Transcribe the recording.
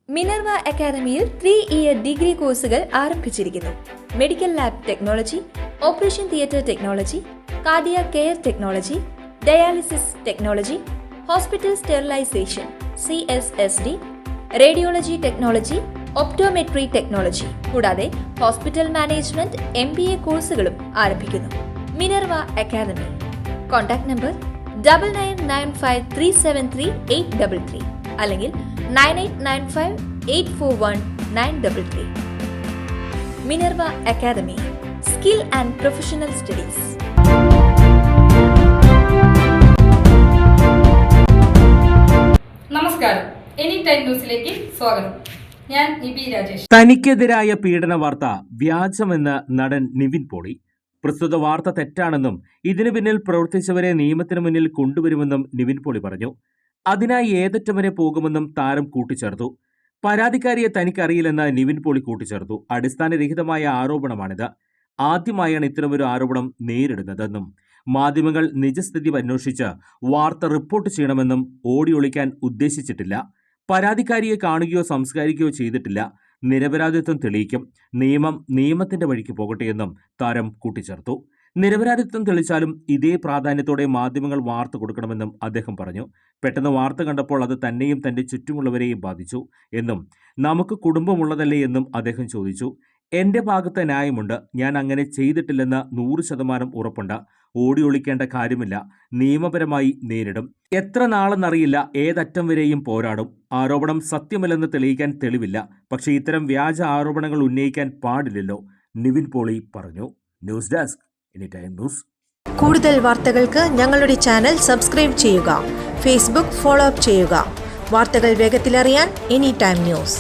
Minerva അക്കാദമിയിൽ 3-ഇയർ degree കോഴ്സുകൾ ആരംഭിച്ചിരിക്കുന്നു. Medical lab technology, operation theatre technology, cardiac care technology, dialysis technology, hospital sterilization (CSSD), radiology technology, optometry technology കൂടാതെ hospital management MBA കോഴ്സുകളും ആരംഭിക്കുന്നു. Minerva academy. Contact number 9995373833 അല്ലെങ്കിൽ 9895841933. Minerva academy, skill and professional studies. നമസ്കാരം, any time ന്യൂസിലേക്ക് സ്വാഗതം. ഞാൻ നിബി രാജേഷ്. തനിക്കെതിരായ പീഡന വാർത്ത വ്യാജമെന്ന് നടൻ നിവിൻ പോളി. പ്രസ്തുത വാർത്ത തെറ്റാണെന്നും ഇതിനു പിന്നിൽ പ്രവർത്തിച്ചവരെ നിയമത്തിന് മുന്നിൽ കൊണ്ടുവരുമെന്നും നിവിൻ പോളി പറഞ്ഞു. അതിനായി ഏതറ്റം വരെ പോകുമെന്നും താരം കൂട്ടിച്ചേർത്തു. പരാതിക്കാരിയെ തനിക്കറിയില്ലെന്ന് നിവിൻ പോളി കൂട്ടിച്ചേർത്തു. അടിസ്ഥാനരഹിതമായ ആരോപണമാണിത്. ആദ്യമായാണ് ഇത്തരമൊരു ആരോപണം നേരിടുന്നതെന്നും മാധ്യമങ്ങൾ നിജസ്ഥിതി അന്വേഷിച്ച് വാർത്ത റിപ്പോർട്ട് ചെയ്യണമെന്നും ഓടിയൊളിക്കാൻ ഉദ്ദേശിച്ചിട്ടില്ല. പരാതിക്കാരിയെ കാണുകയോ സംസ്കരിക്കുകയോ ചെയ്തിട്ടില്ല. നിരപരാധിത്വം തെളിയിക്കും. നിയമത്തിന്റെ വഴിക്ക് പോകട്ടെയെന്നും താരം കൂട്ടിച്ചേർത്തു. നിരപരാധിത്വം തെളിച്ചാലും ഇതേ പ്രാധാന്യത്തോടെ മാധ്യമങ്ങൾ വാർത്ത കൊടുക്കണമെന്നും അദ്ദേഹം പറഞ്ഞു. പെട്ടെന്ന് വാർത്ത കണ്ടപ്പോൾ അത് തന്നെയും തന്റെ ചുറ്റുമുള്ളവരെയും ബാധിച്ചു എന്നും നമുക്ക് കുടുംബമുള്ളതല്ലേ എന്നും അദ്ദേഹം ചോദിച്ചു. എന്റെ ഭാഗത്ത് ന്യായമുണ്ട്. ഞാൻ അങ്ങനെ ചെയ്തിട്ടില്ലെന്ന് 100% ഉറപ്പുണ്ട്. ഓടിയൊളിക്കേണ്ട കാര്യമില്ല. നിയമപരമായി നേരിടും. എത്ര നാളെന്നറിയില്ല. ഏതറ്റം വരെയും പോരാടും. ആരോപണം സത്യമല്ലെന്ന് തെളിയിക്കാൻ തെളിവില്ല. പക്ഷേ ഇത്തരം വ്യാജ ആരോപണങ്ങൾ ഉന്നയിക്കാൻ പാടില്ലല്ലോ, നിവിൻ പോളി പറഞ്ഞു. News desk, any time news. കൂടുതൽ വാർത്തകൾക്ക് ഞങ്ങളുടെ ചാനൽ സബ്സ്ക്രൈബ് ചെയ്യുക. ഫേസ്ബുക്ക് ഫോളോ അപ്പ് ചെയ്യുക. വാർത്തകൾ വേഗത്തിലറിയാൻ എനി ടൈം ന്യൂസ്.